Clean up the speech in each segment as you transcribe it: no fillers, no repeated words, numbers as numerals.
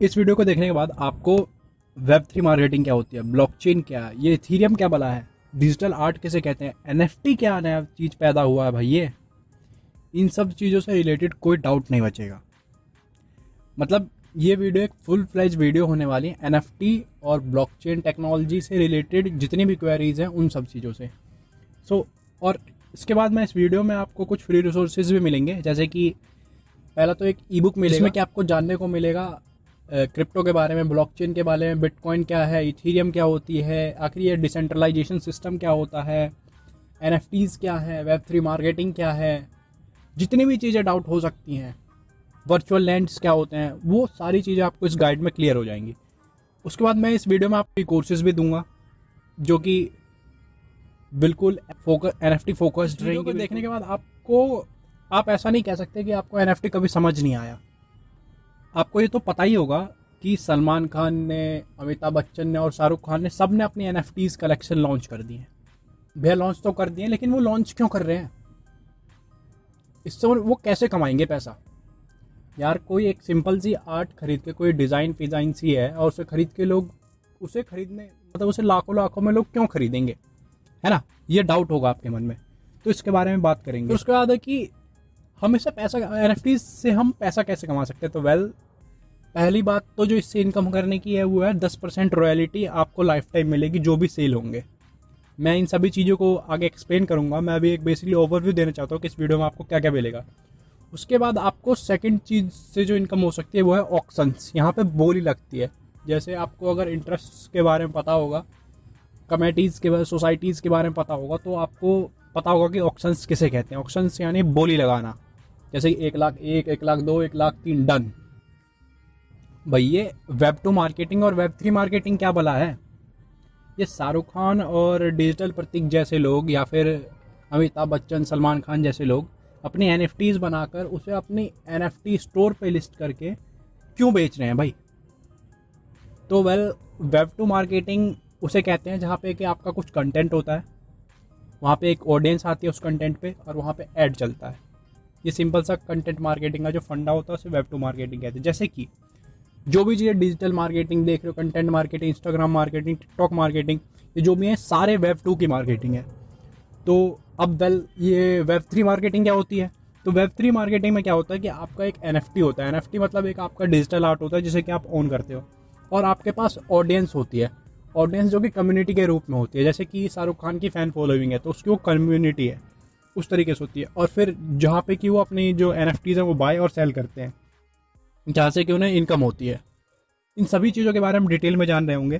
इस वीडियो को देखने के बाद आपको वेब3 मार्केटिंग क्या होती है, ब्लॉकचेन क्या है, ये इथीरियम क्या बला है, डिजिटल आर्ट किसे कहते हैं, एनएफटी क्या नया चीज़ पैदा हुआ है भाई, ये इन सब चीज़ों से रिलेटेड कोई डाउट नहीं बचेगा। मतलब ये वीडियो एक फुल फ्लेज वीडियो होने वाली है एनएफटी और ब्लॉकचेन टेक्नोलॉजी से रिलेटेड जितनी भी क्वेरीज हैं उन सब चीज़ों से। और इसके बाद मैं इस वीडियो में आपको कुछ फ्री रिसोर्सेज भी मिलेंगे, जैसे कि पहला तो एक ई बुक मिलेगा जिसमें कि आपको जानने को मिलेगा क्रिप्टो के बारे में, ब्लॉकचेन के बारे में, बिटकॉइन क्या है, इथीरियम क्या होती है, आखिर ये डिसेंट्रलाइजेशन सिस्टम क्या होता है, एनएफटीज क्या है, वेब3 मार्केटिंग क्या है, जितनी भी चीज़ें डाउट हो सकती हैं, वर्चुअल लैंड्स क्या होते हैं, वो सारी चीज़ें आपको इस गाइड में क्लियर हो जाएंगी। उसके बाद मैं इस वीडियो में आपको कोर्सेज भी दूंगा जो कि बिल्कुल एनएफटी फोकस्ड रहेंगे। देखने के बाद आप ऐसा नहीं कह सकते कि आपको एनएफटी कभी समझ नहीं आया। आपको ये तो पता ही होगा कि सलमान खान ने, अमिताभ बच्चन ने और शाहरुख खान ने सब ने अपनी एनएफटीज कलेक्शन लॉन्च कर दी है। भैया लॉन्च तो कर दिए, लेकिन वो लॉन्च क्यों कर रहे हैं? इससे वो कैसे कमाएंगे पैसा? यार कोई एक सिंपल सी आर्ट खरीद के, कोई डिज़ाइन फिजाइन सी है और उसे खरीद के लोग उसे खरीदने, मतलब उसे लाखों लाखों में लोग क्यों खरीदेंगे, है ना? ये डाउट होगा आपके मन में, तो इसके बारे में बात करेंगे। तो उसके बाद है कि हम इससे पैसा, एनएफटी से हम पैसा कैसे कमा सकते हैं। तो पहली बात तो जो इससे इनकम करने की है वो है 10% रॉयल्टी आपको लाइफ टाइम मिलेगी जो भी सेल होंगे। मैं इन सभी चीज़ों को आगे एक्सप्लेन करूंगा। मैं अभी एक बेसिकली ओवरव्यू देना चाहता हूँ कि इस वीडियो में आपको क्या क्या मिलेगा। उसके बाद आपको सेकंड चीज़ से जो इनकम हो सकती है वो है ऑक्शंस। यहाँ पे बोली लगती है, जैसे आपको अगर इंटरेस्ट के बारे में पता होगा, कमेटीज़ के बारे, सोसाइटीज़ के बारे में पता होगा, तो आपको पता होगा कि ऑक्शंस किसे कहते हैं। ऑक्शंस यानी बोली लगाना, जैसे 1,01,000, 1,02,000, 1,03,000 डन। भाई ये वेब2 मार्केटिंग और वेब3 मार्केटिंग क्या भला है? ये शाहरुख खान और डिजिटल प्रतीक जैसे लोग या फिर अमिताभ बच्चन, सलमान खान जैसे लोग अपनी एनएफटीज बनाकर उसे अपनी एनएफटी स्टोर पे लिस्ट करके क्यों बेच रहे हैं भाई? तो वेब2 मार्केटिंग उसे कहते हैं जहाँ पे कि आपका कुछ कंटेंट होता है, वहाँ पे एक ऑडियंस आती है उस कंटेंट पे और वहाँ पे ऐड चलता है। ये सिंपल सा कंटेंट मार्केटिंग का जो फंडा होता है उसे वेब2 मार्केटिंग कहते हैं। जैसे कि जो भी चीज़ें डिजिटल मार्केटिंग देख रहे हो, content marketing, Instagram marketing, TikTok marketing, ये जो भी है सारे वेब2 की मार्केटिंग है। तो अब ये वेब3 मार्केटिंग क्या होती है? तो वेब3 मार्केटिंग में क्या होता है कि आपका एक एनएफटी होता है। एनएफटी मतलब एक आपका डिजिटल आर्ट होता है जिसे कि आप ओन करते हो, और आपके पास ऑडियंस होती है। ऑडियंस जो कि कम्युनिटी के रूप में होती है, जैसे कि शाहरुख खान की फ़ैन फॉलोइंग है तो उसकी वो कम्युनिटी है, उस तरीके से होती है। और फिर जहाँ पे कि वो अपनी जो एनएफटीज है वो बाय और सेल करते हैं, जहाँ से कि उन्हें इनकम होती है। इन सभी चीज़ों के बारे में डिटेल में जान रहे होंगे।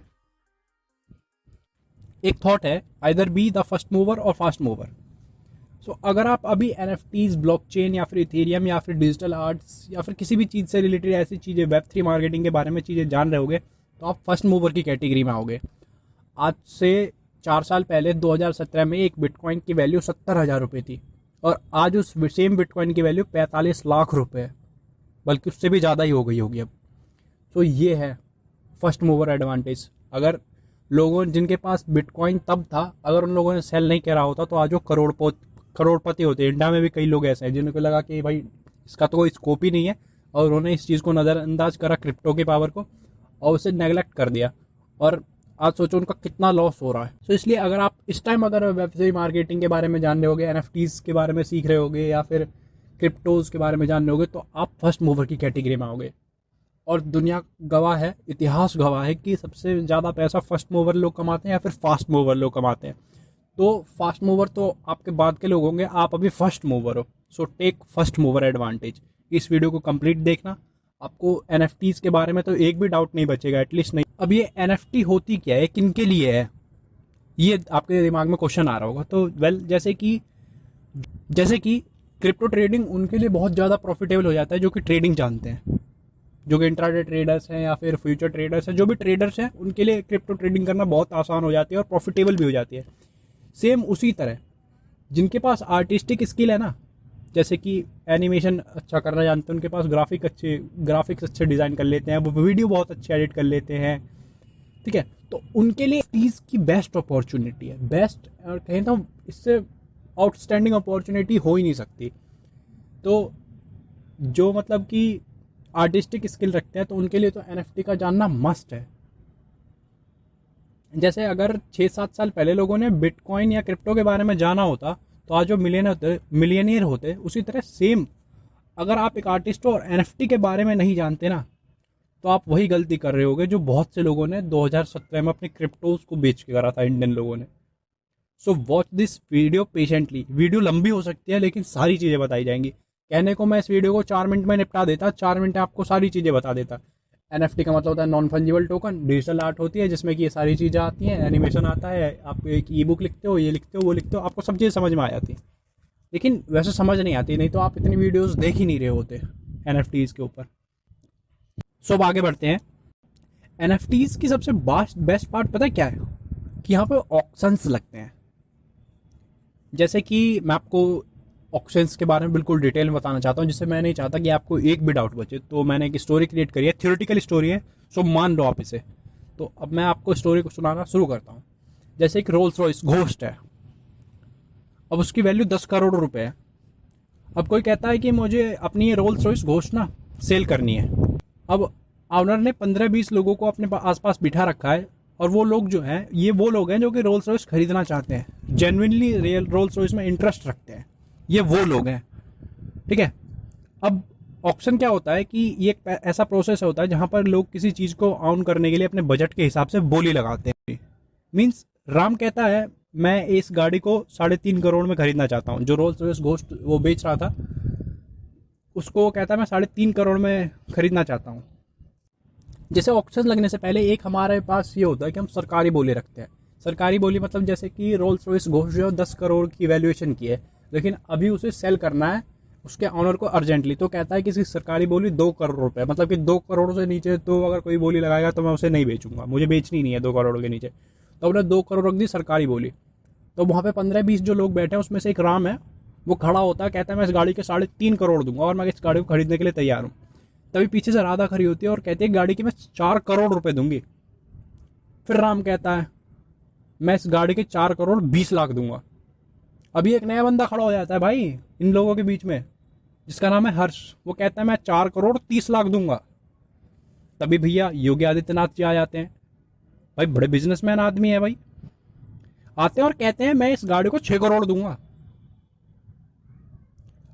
एक थॉट है, either be the first mover और फास्ट मूवर। सो अगर आप अभी एनएफटीज, ब्लॉकचेन या फिर इथेरियम या फिर डिजिटल आर्ट्स या फिर किसी भी चीज़ से रिलेटेड ऐसी चीज़ें, वेब3 मार्केटिंग के बारे में चीज़ें जान रहे होगे, तो आप फर्स्ट मूवर की कैटेगरी में आओगे। आज से 4 साल पहले 2017 में एक बिटकॉइन की वैल्यू 70,000 रुपये थी, और आज उस सेम बिटकॉइन की वैल्यू 45 लाख रुपये है, बल्कि उससे भी ज़्यादा ही हो गई होगी अब। तो ये है फर्स्ट मूवर एडवांटेज। अगर लोगों जिनके पास बिटकॉइन तब था, अगर उन लोगों ने सेल नहीं करा होता तो आज वो करोड़पति होते। इंडिया में भी कई लोग ऐसे हैं जिनको लगा कि भाई इसका तो कोई स्कोप ही नहीं है, और उन्होंने इस चीज़ को नज़रअंदाज करा, क्रिप्टो की पावर को, और उसे नेगलेक्ट कर दिया, और आज सोचो उनका कितना लॉस हो रहा है। तो इसलिए अगर आप इस टाइम अगर वेब3 मार्केटिंग के बारे में जान रहे होगे, एनएफटीज के बारे में सीख रहे होगे या फिर क्रिप्टोज के बारे में जान रहे होगे, तो आप फर्स्ट मूवर की कैटेगरी में आओगे। और दुनिया गवाह है, इतिहास गवाह है कि सबसे ज़्यादा पैसा फर्स्ट मूवर लोग कमाते हैं या फिर फास्ट मूवर लोग कमाते हैं। तो फास्ट मूवर तो आपके बाद के लोग होंगे, आप अभी फर्स्ट मूवर हो। So take first mover advantage. इस वीडियो को कंप्लीट देखना, आपको एनएफटीज के बारे में तो एक भी डाउट नहीं बचेगा, एटलीस्ट नहीं। अब ये एनएफटी होती क्या है, किन के लिए है, ये आपके दिमाग में क्वेश्चन आ रहा होगा। तो जैसे कि क्रिप्टो ट्रेडिंग उनके लिए बहुत ज़्यादा प्रॉफिटेबल हो जाता है जो कि ट्रेडिंग जानते हैं, जो कि इंट्राडे ट्रेडर्स हैं या फिर फ्यूचर ट्रेडर्स हैं, जो भी ट्रेडर्स हैं उनके लिए क्रिप्टो ट्रेडिंग करना बहुत आसान हो जाती है और प्रॉफिटेबल भी हो जाती है। सेम उसी तरह जिनके पास आर्टिस्टिक स्किल है ना, जैसे कि एनिमेशन अच्छा करना जानते हैं, उनके पास ग्राफिक्स अच्छे डिज़ाइन कर लेते हैं, वो वीडियो बहुत अच्छे एडिट कर लेते हैं, ठीक है, तो उनके लिए चीज़ की बेस्ट अपॉर्चुनिटी है। बेस्ट और कहें तो इससे आउटस्टैंडिंग अपॉर्चुनिटी हो ही नहीं सकती। तो जो मतलब कि आर्टिस्टिक स्किल रखते हैं तो उनके लिए तो एनएफटी का जानना मस्ट है। जैसे अगर 6-7 साल पहले लोगों ने बिटकॉइन या क्रिप्टो के बारे में जाना होता तो आज जो मिलियनियर होते, उसी तरह सेम अगर आप एक आर्टिस्ट हो और एनएफटी के बारे में नहीं जानते ना, तो आप वही गलती कर रहे होगे जो बहुत से लोगों ने 2017 में अपने क्रिप्टोज को बेच के करा था, इंडियन लोगों ने। So watch this video patiently. Video लंबी हो सकती है लेकिन सारी चीज़ें बताई जाएंगी। कहने को मैं इस वीडियो को 4 मिनट में निपटा देता, 4 मिनट में आपको सारी चीज़ें बता देता। एनएफटी का मतलब होता है non fungible token. Digital art होती है जिसमें कि ये सारी चीज़ें आती हैं, एनिमेशन आता है, आप एक ई बुक लिखते हो, ये लिखते हो, वो लिखते हो, आपको सब चीज़ें समझ में आ जाती है। लेकिन वैसे समझ नहीं आती, नहीं तो आप इतनी वीडियोस देख ही नहीं रहे होते एनएफटीज़ के ऊपर। सो अब आगे बढ़ते हैं। एनएफटीज़ की सबसे बेस्ट पार्ट पता है क्या है? कि यहाँ पे ऑक्शंस लगते हैं। जैसे कि मैं आपको ऑक्शंस के बारे में बिल्कुल डिटेल में बताना चाहता हूँ, जिससे मैं नहीं चाहता कि आपको एक भी डाउट बचे। तो मैंने एक स्टोरी क्रिएट करी है, थ्योरेटिकल स्टोरी है, सो मान लो आप इसे। तो अब मैं आपको स्टोरी को सुनाना शुरू करता हूँ। जैसे एक रोल्स रॉयस घोस्ट है, अब उसकी वैल्यू 10 करोड़ रुपए है। अब कोई कहता है कि मुझे अपनी ये रोल्स रॉयस घोस्ट ना सेल करनी है। अब ऑनर ने 15-20 लोगों को अपने आसपास बिठा रखा है, और वो लोग जो हैं, ये वो लोग हैं जो कि रोल्स रॉयस खरीदना चाहते हैं, जेन्युइनली रियल रोल्स रॉयस में इंटरेस्ट रखते हैं, ये वो लोग हैं। ठीक है। अब ऑक्शन क्या होता है कि ये एक ऐसा प्रोसेस होता है जहां पर लोग किसी चीज को ऑन करने के लिए अपने बजट के हिसाब से बोली लगाते हैं। मीन्स राम कहता है मैं इस गाड़ी को 3.5 करोड़ में खरीदना चाहता हूँ। जो रोल्स रॉयस घोस्ट वो बेच रहा था, उसको कहता है मैं 3.5 करोड़ में खरीदना चाहता हूँ। जैसे ऑक्शन लगने से पहले एक हमारे पास ये होता है कि हम सरकारी बोली रखते हैं। सरकारी बोली मतलब जैसे कि रोल्स रॉयस घोस्ट जो 10 करोड़ की वैल्यूएशन की है, लेकिन अभी उसे सेल करना है उसके ऑनर को अर्जेंटली। तो कहता है कि इसकी सरकारी बोली 2 करोड़ रुपए, मतलब कि 2 करोड़ से नीचे तो अगर कोई बोली लगाएगा तो मैं उसे नहीं बेचूंगा, मुझे बेचनी नहीं है 2 करोड़ के नीचे। तो उन्हें 2 करोड़ रख दी सरकारी बोली। तो वहाँ पे 15-20 जो लोग बैठे हैं उसमें से एक राम है, वो खड़ा होता है, कहता है मैं इस गाड़ी के 3.5 करोड़ दूंगा और मैं इस गाड़ी को खरीदने के लिए तैयार हूँ। तभी पीछे से राधा खड़ी होती है और कहती है गाड़ी की मैं 4 करोड़ रुपए दूंगी। फिर राम कहता है मैं इस गाड़ी के 4 करोड़ 20 लाख दूंगा। अभी एक नया बंदा खड़ा हो जाता है भाई इन लोगों के बीच में, जिसका नाम है हर्ष। वो कहता है मैं 4 करोड़ 30 लाख दूंगा। तभी भैया योगी आदित्यनाथ जी आ जाते हैं। भाई बड़े बिजनेसमैन आदमी है भाई, आते हैं और कहते हैं मैं इस गाड़ी को 6 करोड़ दूंगा।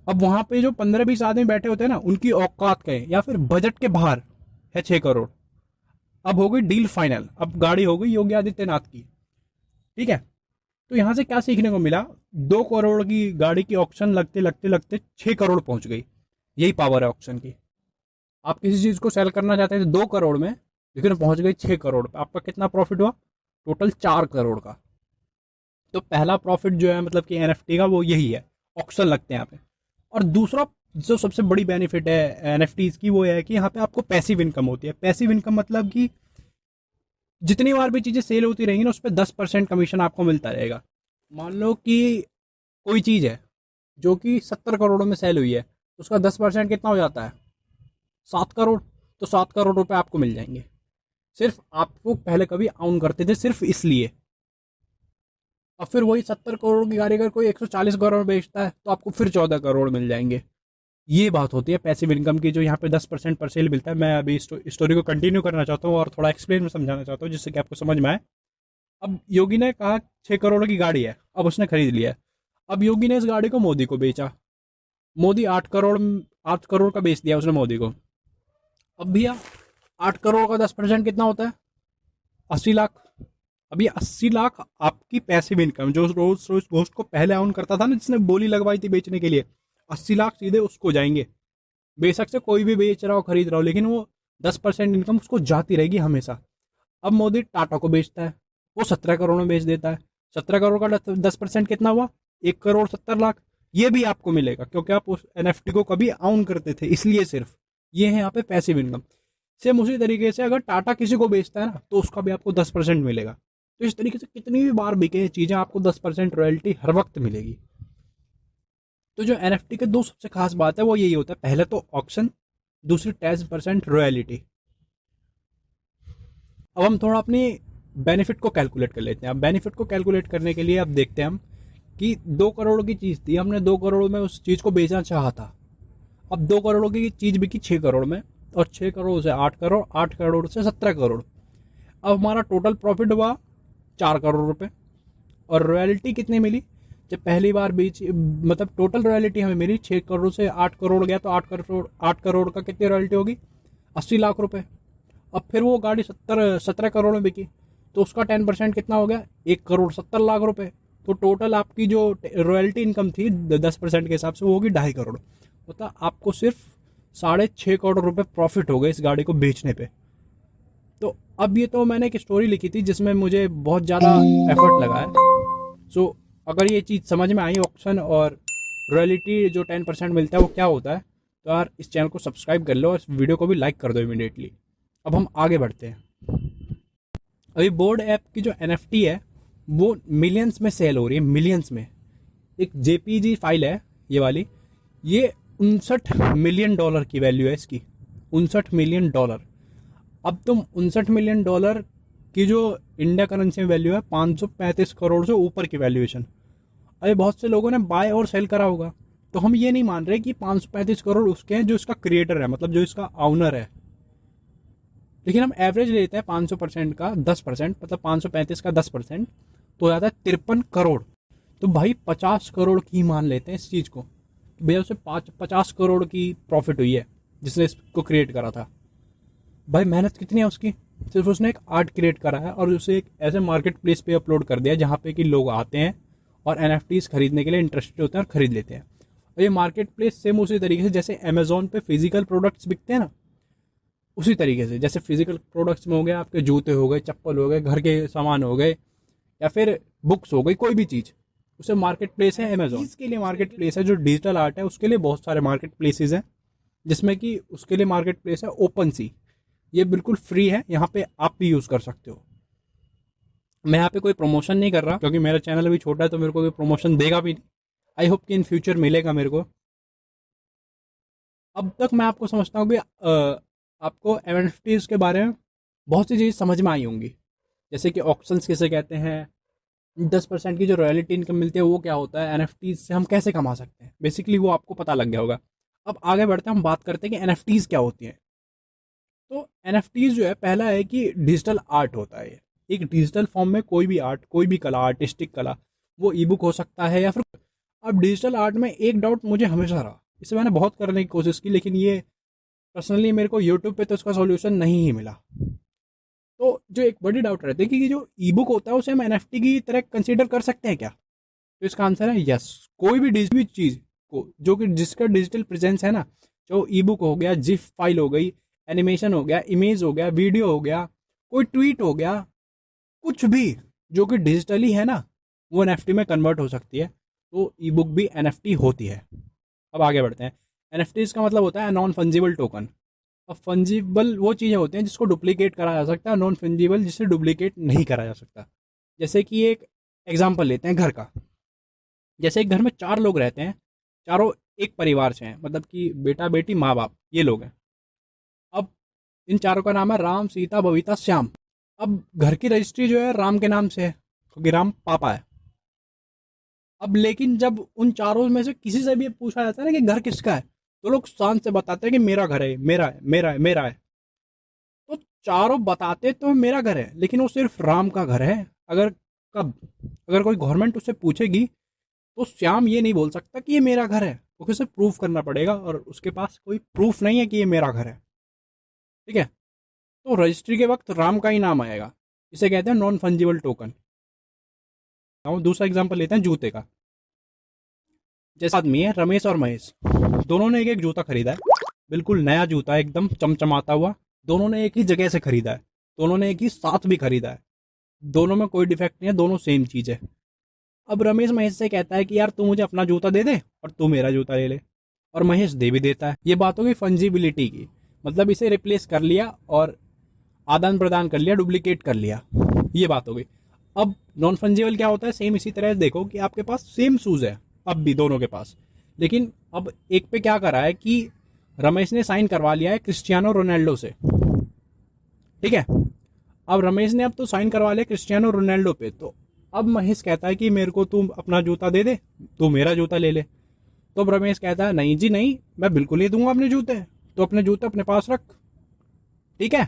अब वहां पे जो 15-20 आदमी बैठे होते हैं ना, उनकी औकात कहे या फिर बजट के बाहर है 6 करोड़। अब हो गई डील फाइनल, अब गाड़ी हो गई योगी आदित्यनाथ की। ठीक है। तो यहां से क्या सीखने को मिला? 2 करोड़ की गाड़ी की ऑक्शन लगते लगते लगते 6 करोड़ पहुंच गई। यही पावर है ऑक्शन की। आप किसी चीज को सेल करना चाहते थे 2 करोड़ में, लेकिन पहुंच गई 6 करोड़ पे। आपका कितना प्रॉफिट हुआ? टोटल 4 करोड़ का। तो पहला प्रॉफिट जो है मतलब कि एनएफटी का वो यही है, ऑक्शन लगते हैं यहाँ पे। और दूसरा जो सबसे बड़ी बेनिफिट है एनएफटीज की वो है कि यहाँ पे आपको पैसिव इनकम होती है। पैसिव इनकम मतलब कि जितनी बार भी चीजें सेल होती रहेंगी ना, उस पर 10% कमीशन आपको मिलता रहेगा। मान लो कि कोई चीज है जो कि 70 करोड़ में सेल हुई है, उसका 10% कितना हो जाता है? 7 करोड़। तो 7 करोड़ रुपए आपको मिल जाएंगे। सिर्फ आपको पहले कभी ऑन करते थे सिर्फ इसलिए। अब फिर वही 70 करोड़ की गाड़ी अगर कोई 140 करोड़ बेचता है तो आपको फिर 14 करोड़ मिल जाएंगे। ये बात होती है पैसिव इनकम की, जो यहाँ पे 10% पर सेल मिलता है। मैं अभी स्टोरी को कंटिन्यू करना चाहता हूँ और थोड़ा एक्सप्लेन में समझाना चाहता हूँ जिससे कि आपको समझ में आए। अब योगी ने कहा 6 करोड़ की गाड़ी है, अब उसने खरीद लिया। अब योगी ने इस गाड़ी को मोदी को बेचा। मोदी 8 करोड़ का बेच दिया उसने मोदी को। अब भैया 8 करोड़ का 10% कितना होता है? 80 लाख। अब ये 80 लाख आपकी पैसिव इनकम, जो रोल्स रॉयस घोस्ट को पहले ऑन करता था ना, जिसने बोली लगवाई थी बेचने के लिए, 80 लाख सीधे उसको जाएंगे। बेशक से कोई भी बेच रहा हो खरीद रहा हो, लेकिन वो 10% इनकम उसको जाती रहेगी हमेशा। अब मोदी टाटा को बेचता है, वो 17 करोड़ में बेच देता है। 17 करोड़ का 10% कितना हुआ? 1 करोड़ 70 लाख। ये भी आपको मिलेगा क्योंकि आप उस एनएफटी को कभी ऑन करते थे, इसलिए सिर्फ ये है यहाँ पे पैसिव इनकम। सेम उसी तरीके से अगर टाटा किसी को बेचता है ना, तो उसका भी आपको 10% मिलेगा। तो इस तरीके से कितनी भी बार बिके चीजें, आपको 10% रॉयल्टी हर वक्त मिलेगी। तो जो एनएफटी के दो सबसे खास बात है वो यही होता है, पहले तो ऑक्शन, दूसरी 10% रॉयल्टी। अब हम थोड़ा अपनी बेनिफिट को कैलकुलेट कर लेते हैं। अब बेनिफिट को कैलकुलेट करने के लिए अब देखते हैं हम कि 2 करोड़ की चीज थी, हमने 2 करोड़ में उस चीज को बेचना चाहा था। अब 2 करोड़ की चीज बिकी 6 करोड़ में, और 6 करोड़ से 8 करोड़, 8 करोड़ से 17 करोड़। अब हमारा टोटल प्रॉफिट हुआ 4 करोड़ रुपए। और रॉयल्टी कितनी मिली? जब पहली बार बेची, मतलब टोटल रॉयल्टी हमें मिली 6 करोड़ से 8 करोड़ गया, तो 8 करोड़ का कितनी रॉयल्टी होगी? 80 लाख रुपए। अब फिर वो गाड़ी 17 करोड़ में बिकी, तो उसका 10% कितना हो गया? 1 करोड़ 70 लाख रुपए। तो टोटल आपकी जो रॉयल्टी इनकम थी 10% के हिसाब से, वो होगी 2.5 करोड़। मतलब आपको सिर्फ 6.5 करोड़ रुपए प्रॉफिट हो गए इस गाड़ी को बेचने पे। तो अब ये तो मैंने एक स्टोरी लिखी थी जिसमें मुझे बहुत ज़्यादा एफर्ट लगा है। सो अगर ये चीज़ समझ में आई, ऑप्शन और रॉयल्टी जो 10% मिलता है वो क्या होता है, तो यार इस चैनल को सब्सक्राइब कर लो और इस वीडियो को भी लाइक कर दो इमीडिएटली। अब हम आगे बढ़ते हैं। अभी बोर्ड ऐप की जो NFT है वो मिलियंस में सेल हो रही है, मिलियंस में। एक JPG फाइल है ये वाली, ये 59 मिलियन डॉलर की वैल्यू है इसकी, 59 मिलियन डॉलर। अब तुम 59 मिलियन डॉलर की जो इंडिया करेंसी में वैल्यू है 535 करोड़ से ऊपर की वैल्यूएशन। अरे बहुत से लोगों ने बाय और सेल करा होगा, तो हम ये नहीं मान रहे कि 535 करोड़ उसके हैं जो इसका क्रिएटर है, मतलब जो इसका ऑनर है। लेकिन हम एवरेज लेते हैं 500% का 10%, मतलब 535 का 10%, तो हो जाता है 53 करोड़। तो भाई 50 करोड़ की मान लेते हैं इस चीज़ को, भैया उसे 50 करोड़ की प्रॉफिट हुई है जिसने इसको क्रिएट करा था। भाई मेहनत कितनी है उसकी? सिर्फ उसने एक आर्ट क्रिएट करा है और उसे एक ऐसे मार्केट प्लेस पे अपलोड कर दिया जहाँ पे कि लोग आते हैं और NFTs खरीदने के लिए इंटरेस्टेड होते हैं और ख़रीद लेते हैं। और ये मार्केट प्लेस सेम उसी तरीके से जैसे अमेजोन पे फिजिकल प्रोडक्ट्स बिकते हैं ना, उसी तरीके से। जैसे फिजिकल प्रोडक्ट्स में हो गए आपके जूते हो गए, चप्पल हो गए, घर के सामान हो गए, या फिर बुक्स हो गई, कोई भी चीज़, उसे मार्केट प्लेस है अमेजोन। इसके लिए मार्केट प्लेस है। जो डिजिटल आर्ट है उसके लिए बहुत सारे मार्केट प्लेसेस हैं, जिसमें कि उसके लिए मार्केट प्लेस है ओपन सी। ये बिल्कुल फ्री है, यहाँ पे आप भी यूज़ कर सकते हो। मैं यहाँ पे कोई प्रमोशन नहीं कर रहा क्योंकि मेरा चैनल अभी छोटा है, तो मेरे को कोई प्रमोशन देगा भी नहीं। आई होप कि इन फ्यूचर मिलेगा मेरे को। अब तक मैं आपको समझता हूँ कि आपको NFTs के बारे में बहुत सी चीज़ समझ में आई होंगी, जैसे कि ऑक्शंस किसे कहते हैं, 10% की जो रॉयल्टी इनकम मिलती है वो क्या होता है, NFTs से हम कैसे कमा सकते हैं, बेसिकली वो आपको पता लग गया होगा। अब आगे बढ़ते हैं, हम बात करते हैं कि NFTs क्या होती हैं। तो NFTs जो है, पहला है कि डिजिटल आर्ट होता है। एक डिजिटल फॉर्म में कोई भी आर्ट, कोई भी कला, आर्टिस्टिक कला, वो ईबुक हो सकता है या फिर। अब डिजिटल आर्ट में एक डाउट मुझे हमेशा रहा, इसे मैंने बहुत करने की कोशिश की, लेकिन ये पर्सनली मेरे को यूट्यूब पे तो इसका सॉल्यूशन नहीं ही मिला। तो जो एक बड़ी डाउट रहती है कि जो ईबुक होता है उसे हम NFT की तरह कंसीडर कर सकते हैं क्या? तो इसका आंसर है यस। कोई भी डिजिटल चीज़ को जो कि जिसका डिजिटल प्रेजेंस है ना, जो ईबुक हो गया, जिफ फाइल हो गई, एनिमेशन हो गया, इमेज हो गया, वीडियो हो गया, कोई ट्वीट हो गया, कुछ भी जो कि डिजिटली है ना, वो NFT में कन्वर्ट हो सकती है। तो ईबुक भी NFT होती है। अब आगे बढ़ते हैं। NFTs का मतलब होता है नॉन फंजिबल टोकन। अब फंजिबल वो चीज़ें होती हैं जिसको डुप्लीकेट करा जा सकता है, नॉन फंजिबल जिसे डुप्लीकेट नहीं करा जा सकता। जैसे कि एक एग्जांपल लेते हैं घर का। जैसे एक घर में 4 लोग रहते हैं, चारों एक परिवार से हैं, मतलब कि बेटा बेटी माँ बाप ये लोग हैं। अब इन चारों का नाम है राम, सीता, बबीता, श्याम। अब घर की रजिस्ट्री जो है राम के नाम से है क्योंकि राम पापा है। अब लेकिन जब उन चारों में से किसी से भी पूछा जाता है ना कि घर किसका है, तो लोग शान से बताते हैं कि मेरा घर है, मेरा है, मेरा है, मेरा है। तो चारों बताते तो मेरा घर है, लेकिन वो सिर्फ राम का घर है। अगर कब अगर कोई गवर्नमेंट उससे पूछेगी तो श्याम ये नहीं बोल सकता कि ये मेरा घर है, क्योंकि उसे प्रूफ करना पड़ेगा और उसके पास कोई प्रूफ नहीं है कि ये मेरा घर है। ठीक है, तो रजिस्ट्री के वक्त राम का ही नाम आएगा। इसे कहते हैं नॉन फंजिबल टोकन। दूसरा एग्जांपल लेते हैं जूते का। जैसे आदमी है रमेश और महेश, दोनों ने एक जूता खरीदा है, बिल्कुल नया जूता है, एकदम चमचमाता हुआ। दोनों ने एक ही जगह से खरीदा है, दोनों ने एक ही साथ भी खरीदा है, दोनों में कोई डिफेक्ट नहीं है, दोनों सेम चीज़ है। अब रमेश महेश से कहता है कि यार तू मुझे अपना जूता दे दे और तू मेरा जूता ले ले, और महेश दे भी देता है। ये बात हो गई फंजिबिलिटी की, मतलब इसे रिप्लेस कर लिया और आदान प्रदान कर लिया, डुप्लीकेट कर लिया, ये बात हो गई। अब नॉन फंजिबल क्या होता है? सेम इसी तरह देखो कि आपके पास सेम शूज़ है अब भी दोनों के पास, लेकिन अब एक पे क्या करा है कि रमेश ने साइन करवा लिया है क्रिस्टियानो रोनाल्डो से। ठीक है, अब रमेश ने अब तो साइन करवा लिया क्रिस्टियानो रोनाल्डो पे, तो अब महेश कहता है कि मेरे को तू अपना जूता दे दे, तू मेरा जूता ले ले। तो अब रमेश कहता है नहीं जी नहीं, मैं बिल्कुल नहीं दूंगा अपने जूते, तो अपने जूते अपने पास रख, ठीक है,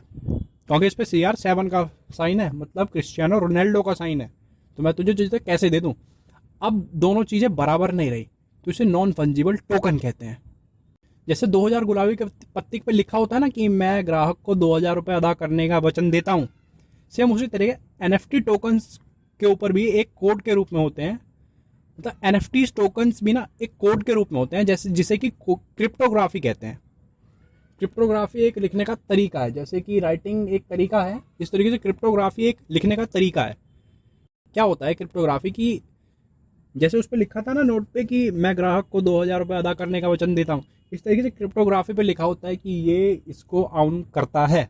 क्योंकि इस पे CR7 का साइन है, मतलब क्रिस्टियानो रोनाल्डो का साइन है। तो मैं तुझे चीज़ें कैसे दे दूँ? अब दोनों चीज़ें बराबर नहीं रही तो इसे नॉन फंजिबल टोकन कहते हैं। जैसे 2000 गुलाबी के पत्ती पे लिखा होता है ना कि मैं ग्राहक को 2000 रुपये अदा करने का वचन देता हूँ, सेम उसी तरीके NFT टोकन्स के ऊपर भी एक कोड के रूप में होते हैं। मतलब NFT टोकन्स भी ना एक कोड के रूप में होते हैं, जैसे जिसे कि क्रिप्टोग्राफी कहते हैं। क्रिप्टोग्राफी एक लिखने का तरीका है, जैसे कि राइटिंग एक तरीका है, इस तरीके से क्रिप्टोग्राफी एक लिखने का तरीका है। क्या होता है क्रिप्टोग्राफी की, जैसे उस पर लिखा था ना नोट पे कि मैं ग्राहक को 2000 रुपये अदा करने का वचन देता हूँ, इस तरीके से क्रिप्टोग्राफी पे लिखा होता है कि ये इसको ऑन करता है।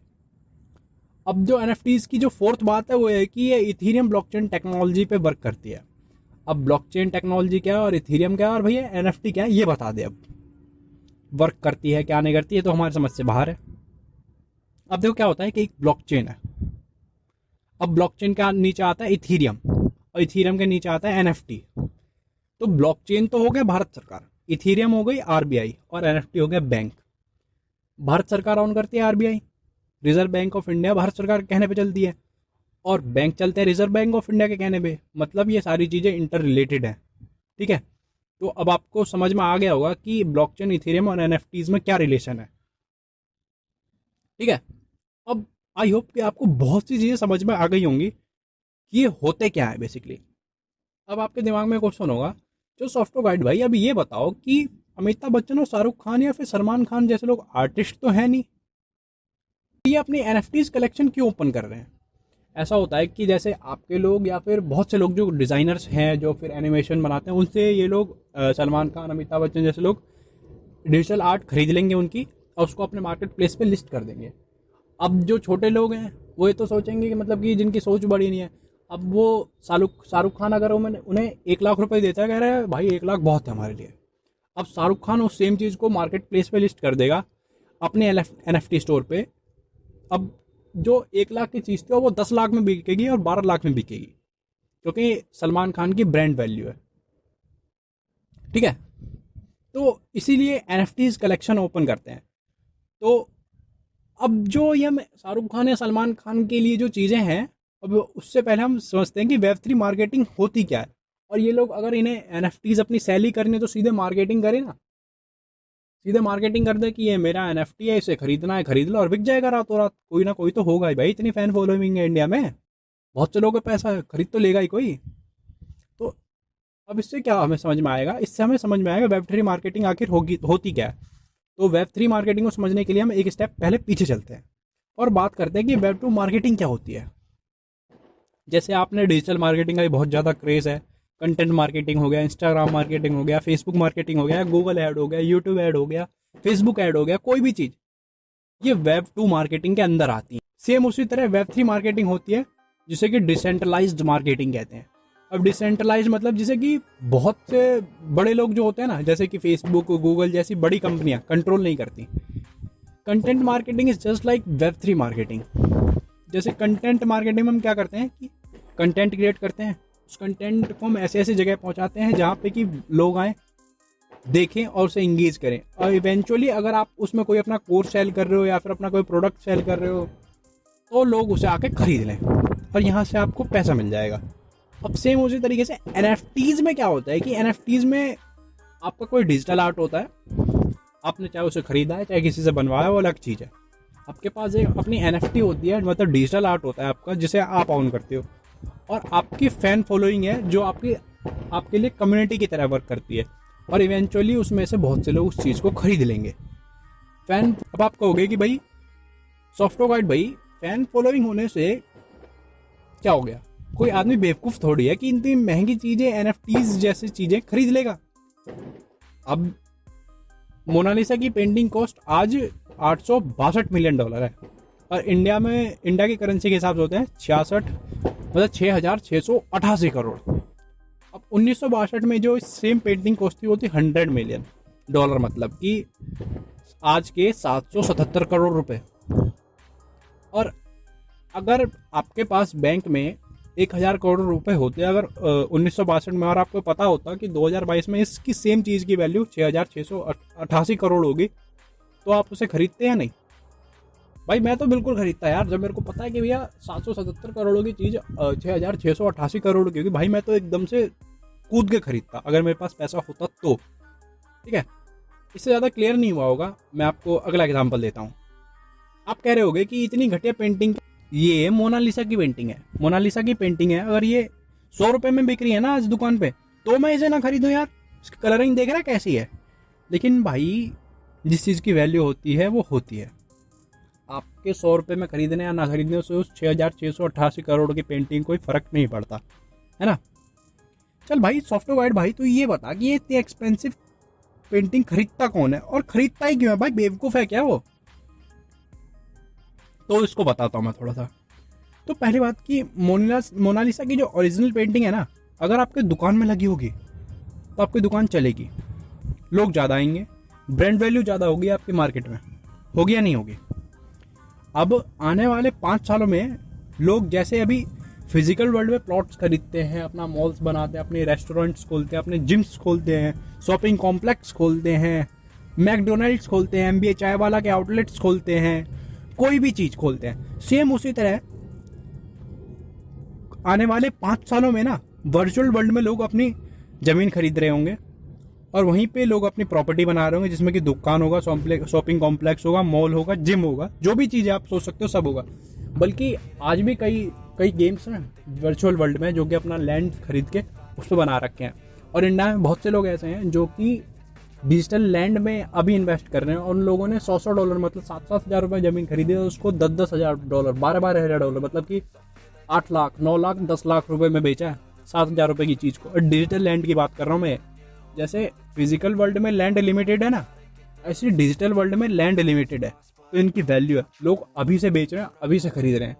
अब जो NFTs की जो फोर्थ बात है वो है कि ये इथीरियम ब्लॉकचेन टेक्नोलॉजी पे वर्क करती है। अब ब्लॉकचेन टेक्नोलॉजी क्या है और इथीरियम क्या है और भैया NFT क्या है ये बता दे। अब वर्क करती है क्या नहीं करती है तो हमारी समझ से बाहर है। अब देखो क्या होता है कि एक ब्लॉकचेन है, अब ब्लॉकचेन का नीचे आता है इथीरियम और इथीरियम के नीचे आता है NFT। तो ब्लॉकचेन तो हो गया भारत सरकार, इथीरियम हो गई RBI और NFT हो गया बैंक। भारत सरकार ऑन करती है RBI, reserve bank of India Bharat सरकार के कहने पे चलती है, और बैंक चलते हैं रिजर्व बैंक ऑफ इंडिया के कहने पे। मतलब ये सारी चीज़ें इंटर रिलेटेड हैं। ठीक है, तो अब आपको समझ में आ गया होगा कि ब्लॉकचेन, इथेरियम और NFTs में क्या रिलेशन है। ठीक है, अब आई होप कि आपको बहुत सी चीज़ें समझ में आ गई होंगी कि ये होते क्या है बेसिकली। अब आपके दिमाग में क्वेश्चन होगा, जो सॉफ्टवेयर गाइड भाई अभी ये बताओ कि अमिताभ बच्चन और शाहरुख खान या फिर सलमान खान जैसे लोग आर्टिस्ट तो है नहीं, ये अपनी NFTs कलेक्शन क्यों ओपन कर रहे हैं? ऐसा होता है कि जैसे आपके लोग या फिर बहुत से लोग जो डिज़ाइनर्स हैं जो फिर एनिमेशन बनाते हैं, उनसे ये लोग सलमान खान, अमिताभ बच्चन जैसे लोग डिजिटल आर्ट खरीद लेंगे उनकी और उसको अपने मार्केट प्लेस पे लिस्ट कर देंगे। अब जो छोटे लोग हैं वो ये तो सोचेंगे कि मतलब कि जिनकी सोच बड़ी नहीं है, अब वो शाहरुख खान अगर उन्हें 1 लाख रुपए देता है, कह रहा है भाई 1 लाख बहुत है हमारे लिए। अब शाहरुख खान उस सेम चीज़ को मार्केट प्लेस पे लिस्ट कर देगा अपने NFT स्टोर पे। अब जो 1 लाख की चीज़ थी वो 10 लाख में बिकेगी और 12 लाख में बिकेगी, क्योंकि सलमान खान की ब्रांड वैल्यू है। ठीक है, तो इसीलिए NFTs कलेक्शन ओपन करते हैं। तो अब जो ये शाहरुख खान या सलमान खान के लिए जो चीज़ें हैं, अब उससे पहले हम समझते हैं कि Web3 मार्केटिंग होती क्या है। और ये लोग अगर इन्हें NFTs अपनी सेल ही करनी है तो सीधे मार्केटिंग करें ना, सीधे मार्केटिंग कर दे कि ये मेरा NFT है, इसे खरीदना है खरीद लो और बिक जाएगा रातों रात। कोई ना कोई तो होगा ही भाई, इतनी फैन फॉलोइंग है इंडिया में, बहुत से लोगों का पैसा खरीद तो लेगा ही कोई। तो अब इससे क्या हमें समझ में आएगा, इससे हमें समझ में आएगा Web3 मार्केटिंग आखिर होती क्या है। तो Web3 मार्केटिंग को समझने के लिए हम एक स्टेप पहले पीछे चलते हैं और बात करते हैं कि Web2 मार्केटिंग क्या होती है। जैसे आपने डिजिटल मार्केटिंग का भी बहुत ज़्यादा क्रेज़ है, कंटेंट मार्केटिंग हो गया, इंस्टाग्राम मार्केटिंग हो गया, फेसबुक मार्केटिंग हो गया, गूगल ऐड हो गया, यूट्यूब ऐड हो गया, फेसबुक ऐड हो गया, कोई भी चीज़ ये Web2 मार्केटिंग के अंदर आती है। सेम उसी तरह Web3 मार्केटिंग होती है जिसे कि डिसेंट्रलाइज्ड मार्केटिंग कहते हैं। अब डिसेंट्रलाइज्ड मतलब जिसे कि बहुत से बड़े लोग जो होते हैं ना, जैसे कि फेसबुक, गूगल जैसी बड़ी कंपनियां कंट्रोल नहीं करती। Content marketing is just like Web3 marketing. जैसे कंटेंट मार्केटिंग में हम क्या करते हैं कि कंटेंट क्रिएट करते हैं, उस कंटेंट को हम ऐसे ऐसे जगह पहुंचाते हैं जहाँ पे कि लोग आए, देखें और उसे इंगेज करें, और इवेंचुअली अगर आप उसमें कोई अपना कोर्स सेल कर रहे हो या फिर अपना कोई प्रोडक्ट सेल कर रहे हो तो लोग उसे आके खरीद लें और यहाँ से आपको पैसा मिल जाएगा। अब सेम उसी तरीके से NFTs में क्या होता है कि NFTs में आपका कोई डिजिटल आर्ट होता है, आपने चाहे उसे खरीदा है चाहे किसी से बनवाया, वो अलग चीज़ है। आपके पास एक अपनी NFT होती है, मतलब डिजिटल आर्ट होता है आपका, जिसे आप ऑन करते हो, और आपकी फ़ैन फॉलोइंग है जो आपके लिए कम्युनिटी की तरह वर्क करती है, और इवेंचुअली उसमें से बहुत से लोग उस चीज़ को खरीद लेंगे। फैन, अब आप कहोगे कि भाई सॉफ्टवेयर गाइड भाई फैन फॉलोइंग होने से क्या हो गया, कोई आदमी बेवकूफ़ थोड़ी है कि इतनी महंगी चीज़ें NFTs जैसी चीज़ें खरीद लेगा। अब मोनालिसा की पेंटिंग कॉस्ट आज $862 मिलियन है, और इंडिया की करेंसी के हिसाब से होते हैं 6688 करोड़। अब 1962 में जो सेम पेंटिंग कॉस्ट थी वो थी $100 मिलियन, मतलब कि आज के 777 करोड़ रुपए। और अगर आपके पास बैंक में 1000 करोड़ रुपए होते अगर 1962 में, और आपको पता होता कि 2022 में इसकी सेम चीज़ की वैल्यू 6688 करोड़ होगी, तो आप उसे खरीदते या नहीं? भाई मैं तो बिल्कुल खरीदता यार, जब मेरे को पता है कि भैया 777 करोड़ की चीज़ 6,688 करोड़ की होगी, भाई मैं तो एकदम से कूद के खरीदता अगर मेरे पास पैसा होता तो। ठीक है, इससे ज़्यादा क्लियर नहीं हुआ होगा। मैं आपको अगला एग्जाम्पल देता हूँ। आप कह रहे होगे कि इतनी घटिया पेंटिंग, ये मोनालिसा की पेंटिंग है, मोनालिसा की पेंटिंग है, अगर ये 100 रुपये में बिक रही है ना आज दुकान पे, तो मैं इसे ना खरीदूँ यार, इसकी कलरिंग देख रहा है कैसी है। लेकिन भाई जिस चीज़ की वैल्यू होती है वो होती है। आपके 100 रुपये में खरीदने या ना खरीदने से उस 6,688 करोड़ की पेंटिंग कोई फ़र्क नहीं पड़ता, है ना। चल भाई सॉफ्टवेयर गाइड भाई, तू ये बता कि ये इतनी एक्सपेंसिव पेंटिंग खरीदता कौन है और खरीदता ही क्यों है भाई, बेवकूफ़ है क्या वो। तो इसको बताता हूँ मैं थोड़ा सा। तो पहली बात कि मोनालिसा की जो ओरिजिनल पेंटिंग है ना, अगर आपके दुकान में लगी होगी तो आपकी दुकान चलेगी, लोग ज़्यादा आएंगे, ब्रांड वैल्यू ज़्यादा होगी आपकी मार्केट में, होगी या नहीं होगी। अब आने वाले 5 सालों में लोग जैसे अभी फिजिकल वर्ल्ड में प्लॉट्स खरीदते हैं, अपना मॉल्स बनाते हैं, अपने रेस्टोरेंट्स खोलते हैं, अपने जिम्स खोलते हैं, शॉपिंग कॉम्प्लेक्स खोलते हैं, मैकडोनल्ड्स खोलते हैं, MBA चाय वाला के आउटलेट्स खोलते हैं, कोई भी चीज़ खोलते हैं, सेम उसी तरह आने वाले 5 सालों में ना वर्चुअल वर्ल्ड में लोग अपनी ज़मीन खरीद रहे होंगे और वहीं पे लोग अपनी प्रॉपर्टी बना रहे होंगे, जिसमें कि दुकान होगा, शॉपिंग कॉम्प्लेक्स होगा, मॉल होगा, जिम होगा, जो भी चीज़ें आप सोच सकते हो सब होगा। बल्कि आज भी कई गेम्स हैं वर्चुअल वर्ल्ड में जो कि अपना लैंड खरीद के उस पर बना रखे हैं। और इंडिया में बहुत से लोग ऐसे हैं जो कि डिजिटल लैंड में अभी इन्वेस्ट कर रहे हैं, और उन लोगों ने $100 मतलब 7-7 हज़ार रुपये ज़मीन खरीदी है, उसको 10-10 हज़ार डॉलर, 12-12 हज़ार डॉलर, मतलब कि 8 लाख, 9 लाख, 10 लाख रुपए में बेचा है 7,000 रुपये की चीज़ को। और डिजिटल लैंड की बात कर रहा हूँ मैं। जैसे फिजिकल वर्ल्ड में लैंड लिमिटेड है ना, ऐसे डिजिटल वर्ल्ड में लैंड लिमिटेड है, तो इनकी वैल्यू है। लोग अभी से बेच रहे हैं, अभी से खरीद रहे हैं।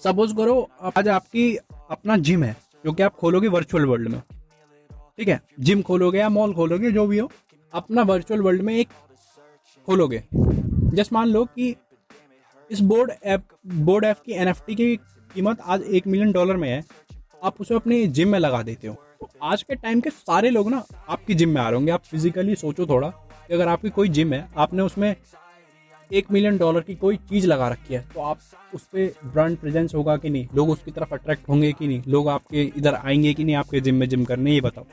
सपोज करो आज आपकी अपना जिम है जो कि आप खोलोगे वर्चुअल वर्ल्ड में, ठीक है, जिम खोलोगे या मॉल खोलोगे, जो भी हो, अपना वर्चुअल वर्ल्ड में एक खोलोगे। जस्ट मान लो कि इस बोर्ड ऐप की NFT की कीमत आज $1 मिलियन में है, आप उसे अपने जिम में लगा देते हो, तो आज के टाइम के सारे लोग ना आपकी जिम में आ रहे होंगे। आप फिजिकली सोचो थोड़ा कि अगर आपकी कोई जिम है, आपने उसमें $1 मिलियन की कोई चीज़ लगा रखी है, तो आप उस पर ब्रांड प्रेजेंस होगा कि नहीं, लोग उसकी तरफ अट्रैक्ट होंगे कि नहीं, लोग आपके इधर आएंगे कि नहीं आपके जिम में जिम करने, ये बताओ।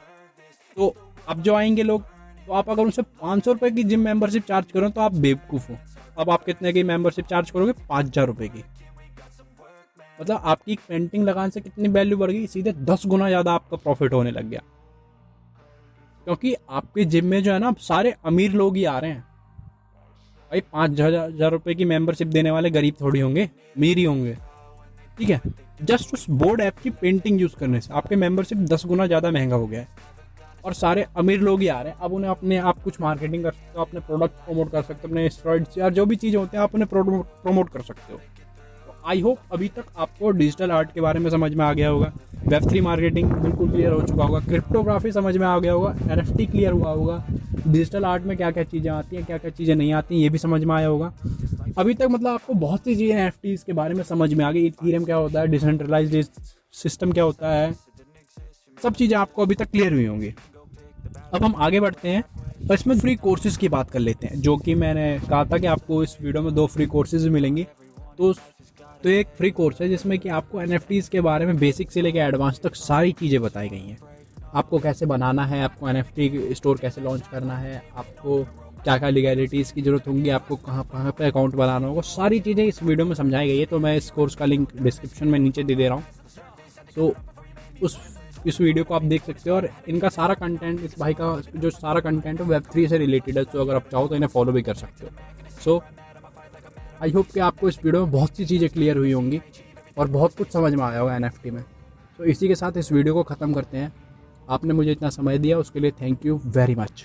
तो अब जो आएंगे लोग, तो आप अगर उनसे 500 रुपये की जिम मेंबरशिप चार्ज करो तो आप बेवकूफ़ हो। अब आप कितने की मेंबरशिप चार्ज करोगे? 5,000 रुपये की। मतलब आपकी पेंटिंग लगाने से कितनी वैल्यू बढ़ गई? सीधे 10 गुना ज़्यादा आपका प्रॉफिट होने लग गया, क्योंकि आपके जिम में जो है ना सारे अमीर लोग ही आ रहे हैं। भाई 5,000 रुपये की मेंबरशिप देने वाले गरीब थोड़ी होंगे, अमीर ही होंगे। ठीक है, जस्ट उस बोर्ड ऐप की पेंटिंग यूज़ करने से आपके मेंबरशिप 10 गुना ज़्यादा महंगा हो गया है, और सारे अमीर लोग ही आ रहे हैं। अब उन्हें अपने आप कुछ मार्केटिंग कर सकते हो, अपने प्रोडक्ट प्रमोट कर सकते हो, अपने स्टोरेज या जो भी चीज़ें होते हैं आप उन्हें प्रमोट कर सकते हो। तो आई होप अभी तक आपको डिजिटल आर्ट के बारे में समझ में आ गया होगा, Web3 मार्केटिंग बिल्कुल क्लियर हो चुका होगा, क्रिप्टोग्राफी समझ में आ गया होगा, NFT क्लियर हुआ होगा, डिजिटल आर्ट में क्या क्या चीज़ें आती हैं, क्या क्या चीज़ें नहीं आती हैं, ये भी समझ में आया होगा। अभी तक मतलब आपको बहुत सी चीज़ें NFTs के बारे में समझ में आ गई, इथेरियम क्या होता है, डिसेंट्रलाइज्ड सिस्टम क्या होता है, सब चीज़ें आपको अभी तक क्लियर हुई होंगी। अब हम आगे बढ़ते हैं और इसमें फ्री कोर्सेज की बात कर लेते हैं, जो कि मैंने कहा था कि आपको इस वीडियो में 2 फ्री कोर्सेज मिलेंगी। तो एक फ्री कोर्स है जिसमें कि आपको NFTs के बारे में बेसिक से लेकर एडवांस तक सारी चीज़ें बताई गई हैं। आपको कैसे बनाना है, आपको NFT स्टोर कैसे लॉन्च करना है, आपको क्या क्या लीगैलिटीज़ की ज़रूरत होगी, आपको कहाँ कहाँ पे अकाउंट बनाना होगा, सारी चीज़ें इस वीडियो में समझाई गई है। तो मैं इस कोर्स का लिंक डिस्क्रिप्शन में नीचे दे रहा हूँ, तो इस वीडियो को आप देख सकते हो। और इनका सारा कंटेंट, इस भाई का जो सारा कंटेंट है Web3 से रिलेटेड है, तो अगर आप चाहो तो इन्हें फॉलो भी कर सकते हो। सो आई होप कि आपको इस वीडियो में बहुत सी चीज़ें क्लियर हुई होंगी और बहुत कुछ समझ में आया होगा NFT में। तो इसी के साथ इस वीडियो को ख़त्म करते हैं। आपने मुझे इतना समय दिया उसके लिए थैंक यू वेरी मच।